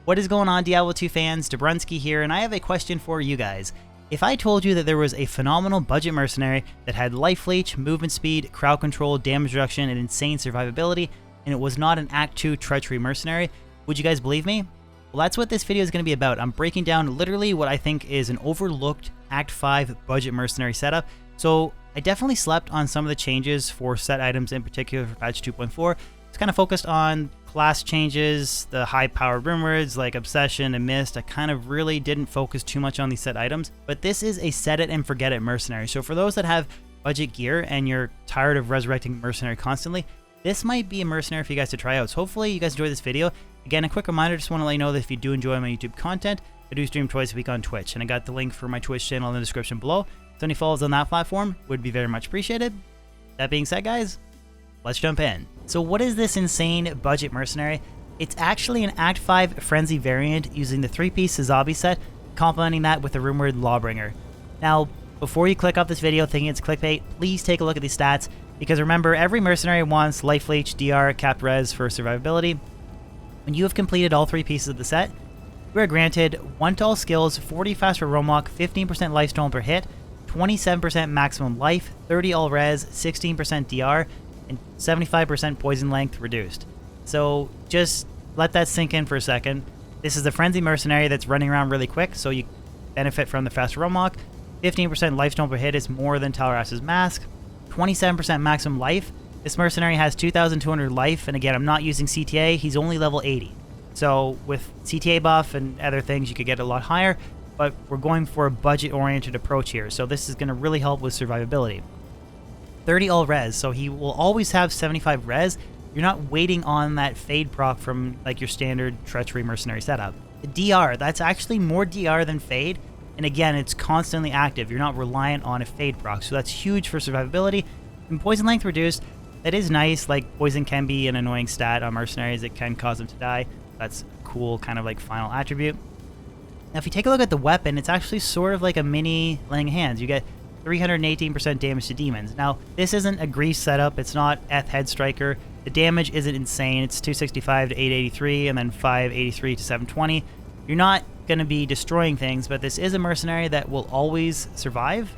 What is going on, Diablo 2 fans? Dobrunsky here, and I have a question for you guys. If I told you that there was a phenomenal budget mercenary that had life leech, movement speed, crowd control, damage reduction, and insane survivability, and it was not an Act 2 treachery mercenary, would you guys believe me? Well, that's what this video is going to be about. I'm breaking down literally what I think is an overlooked Act 5 budget mercenary setup. So I definitely slept on some of the changes for set items, in particular for patch 2.4. It's kind of focused on class changes, the high-powered runewords like Obsession and Mist. I kind of really didn't focus too much on these set items, but this is a set it and forget it mercenary. So for those that have budget gear and you're tired of resurrecting mercenary constantly, this might be a mercenary for you guys to try out. So hopefully you guys enjoy this video. Again, a quick reminder, just want to let you know that if you do enjoy my YouTube content, I do stream twice a week on Twitch, and I got the link for my Twitch channel in the description below. So any follows on that platform would be very much appreciated. That being said, guys, let's jump in. So what is this insane budget mercenary? It's actually an Act 5 Frenzy variant using the 3-piece Sazabi set, complementing that with the rumored Lawbringer. Now, before you click off this video thinking it's clickbait, please take a look at these stats, because remember, every mercenary wants life leech, DR, capped res for survivability. When you have completed all 3 pieces of the set, you are granted 1 to all skills, 40 faster roam walk, 15% life stolen per hit, 27% maximum life, 30 all res, 16% DR, and 75% poison length reduced. So just let that sink in for a second. This is the Frenzy Mercenary that's running around really quick, so you benefit from the faster roam walk. 15% lifestone per hit is more than Talras's Mask. 27% maximum life. This mercenary has 2,200 life, and again, I'm not using CTA, he's only level 80. So with CTA buff and other things, you could get a lot higher, but we're going for a budget-oriented approach here, so this is going to really help with survivability. 30 all res, so he will always have 75 res. You're not waiting on that fade proc from like your standard treachery mercenary setup. The DR, that's actually more DR than fade, and again, it's constantly active. You're not reliant on a fade proc, so that's huge for survivability. And poison length reduced, that is nice. Like, poison can be an annoying stat on mercenaries. It can cause them to die. That's a cool kind of like final attribute. Now if you take a look at the weapon, it's actually sort of like a mini Laying Hands. You get 318% damage to demons. Now, this isn't a grease setup. It's not Eth Head Striker. The damage isn't insane. It's 265 to 883 and then 583 to 720. You're not going to be destroying things, but this is a mercenary that will always survive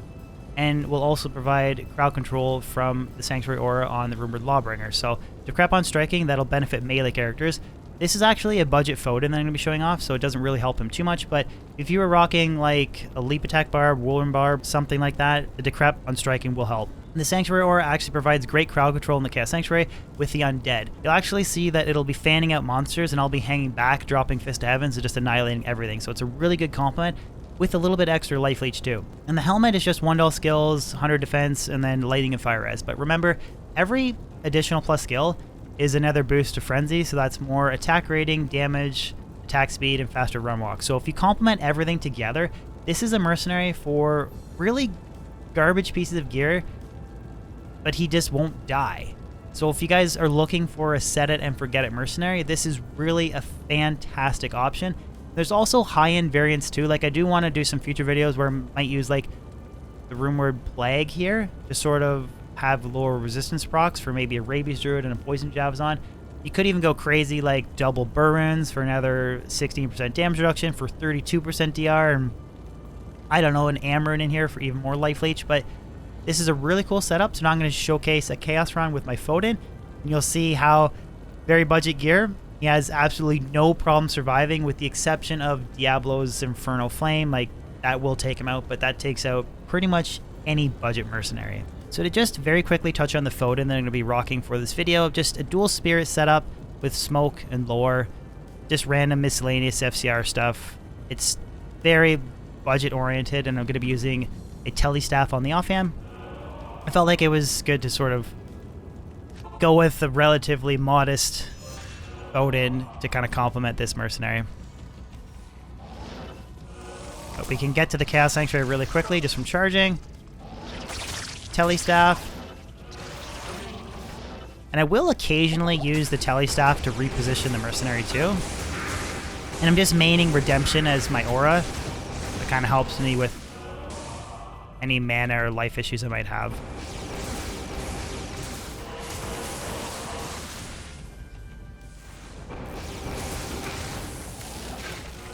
and will also provide crowd control from the Sanctuary Aura on the rumored Lawbringer. So to crap on striking, that'll benefit melee characters. This is actually a budget Foden that I'm going to be showing off, so it doesn't really help him too much, but if you were rocking like a Leap Attack Barb, Whirlwind Barb, something like that, the decrep on striking will help. And the Sanctuary Aura actually provides great crowd control in the Chaos Sanctuary with the Undead. You'll actually see that it'll be fanning out monsters, and I'll be hanging back, dropping Fist to Heavens, and just annihilating everything, so it's a really good complement with a little bit extra life leech too. And the helmet is just 1 to all skills, 100 defense, and then lightning and fire res. But remember, every additional plus skill is another boost to Frenzy, so that's more attack rating, damage, attack speed, and faster run walk. So if you complement everything together, this is a mercenary for really garbage pieces of gear, but he just won't die. So if you guys are looking for a set it and forget it mercenary, this is really a fantastic option. There's also high-end variants too. Like, I do want to do some future videos where I might use like the rumored Plague here to sort of have lower resistance procs for maybe a Rabies Druid and a Poison Javazon. You could even go crazy like double Burns for another 16% damage reduction for 32% DR, and I don't know, an Amarin in here for even more life leech. But this is a really cool setup, so now I'm going to showcase a Chaos Run with my Foden, and you'll see how very budget gear, he has absolutely no problem surviving with the exception of Diablo's Infernal Flame. Like, that will take him out, but that takes out pretty much any budget mercenary. So to just very quickly touch on the Foden that I'm going to be rocking for this video, just a dual spirit setup with smoke and lore, just random miscellaneous FCR stuff. It's very budget oriented, and I'm going to be using a Telly staff on the offhand. I felt like it was good to sort of go with a relatively modest Foden to kind of complement this mercenary. But we can get to the Chaos Sanctuary really quickly just from charging. Telly staff. And I will occasionally use the Telly staff to reposition the mercenary too. And I'm just maining Redemption as my aura. It kind of helps me with any mana or life issues I might have.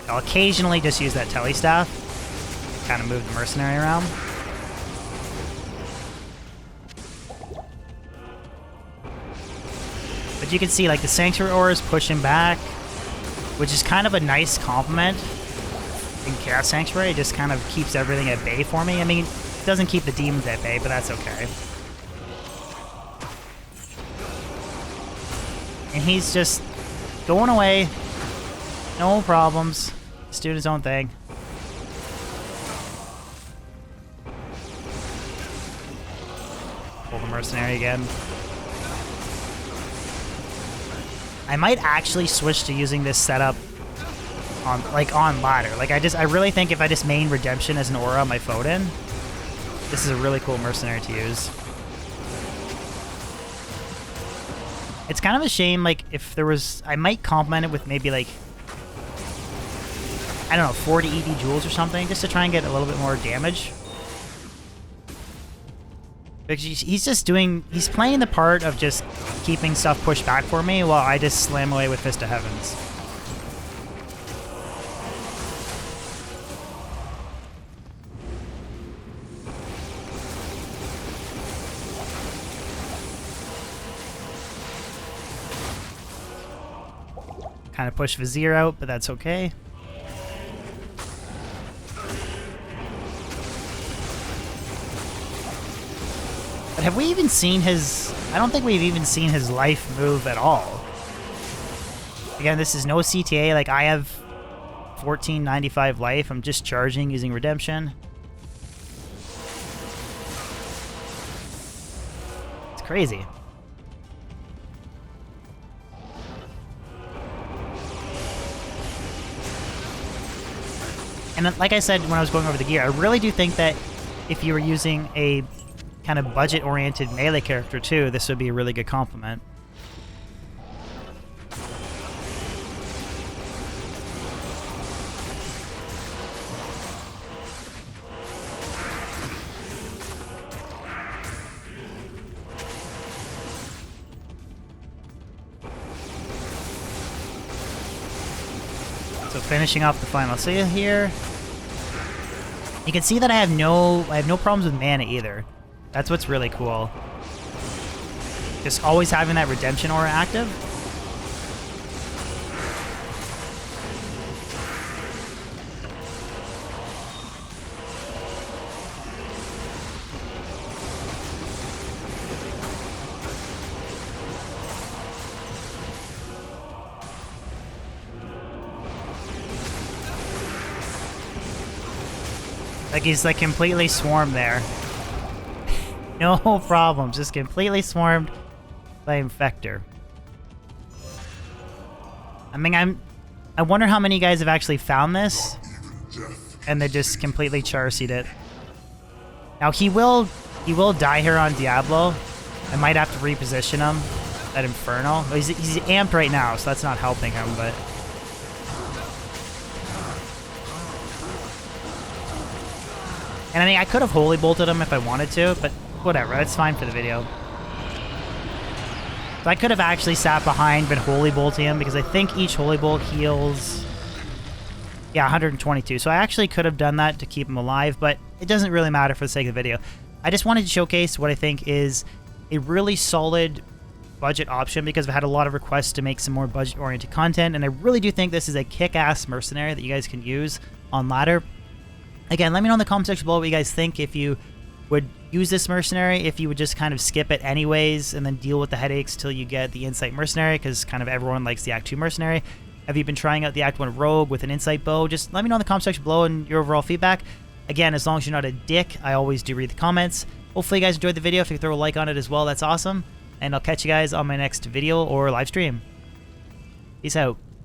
I'll occasionally just use that tele staff, kind of move the mercenary around. But you can see, like, the Sanctuary Aura is pushing back, which is kind of a nice compliment in Chaos Sanctuary. It just kind of keeps everything at bay for me. I mean, it doesn't keep the demons at bay, but that's okay. And he's just going away. No problems. Just doing his own thing. Pull the mercenary again. I might actually switch to using this setup on ladder. Like, I really think if I just main Redemption as an aura on my Foden, this is a really cool mercenary to use. It's kind of a shame, like, if there was... I might complement it with maybe, like, I don't know, 40 ED jewels or something, just to try and get a little bit more damage. Because he's just doing... He's playing the part of just keeping stuff pushed back for me while I just slam away with Fist of Heavens. Kind of push Vizier out, but that's okay. But have we even seen his... I don't think we've even seen his life move at all. Again, this is no CTA. Like, I have 1495 life. I'm just charging using Redemption. It's crazy. And like I said when I was going over the gear, I really do think that if you were using a kind of budget-oriented melee character too, this would be a really good complement. So finishing off the final seal here. You can see that I have no problems with mana either. That's what's really cool. Just always having that Redemption Aura active. Like, he's like completely swarmed there. No problem, just completely swarmed by Infector. I mean, I wonder how many guys have actually found this and they just completely Charseed it. Now he will die here on Diablo. I might have to reposition him at Inferno. He's amped right now, so that's not helping him, but and I mean, I could have Holy Bolted him if I wanted to, but whatever, that's fine for the video. So I could have actually sat behind, been Holy Bolting him, because I think each Holy Bolt heals... Yeah, 122. So I actually could have done that to keep him alive, but it doesn't really matter for the sake of the video. I just wanted to showcase what I think is a really solid budget option, because I've had a lot of requests to make some more budget-oriented content, and I really do think this is a kick-ass mercenary that you guys can use on ladder. Again, let me know in the comment section below what you guys think, if you would use this mercenary, if you would just kind of skip it anyways and then deal with the headaches till you get the Insight Mercenary, because kind of everyone likes the Act 2 Mercenary. Have you been trying out the Act 1 Rogue with an Insight Bow? Just let me know in the comment section below and your overall feedback. Again, as long as you're not a dick, I always do read the comments. Hopefully you guys enjoyed the video. If you could throw a like on it as well, that's awesome. And I'll catch you guys on my next video or live stream. Peace out.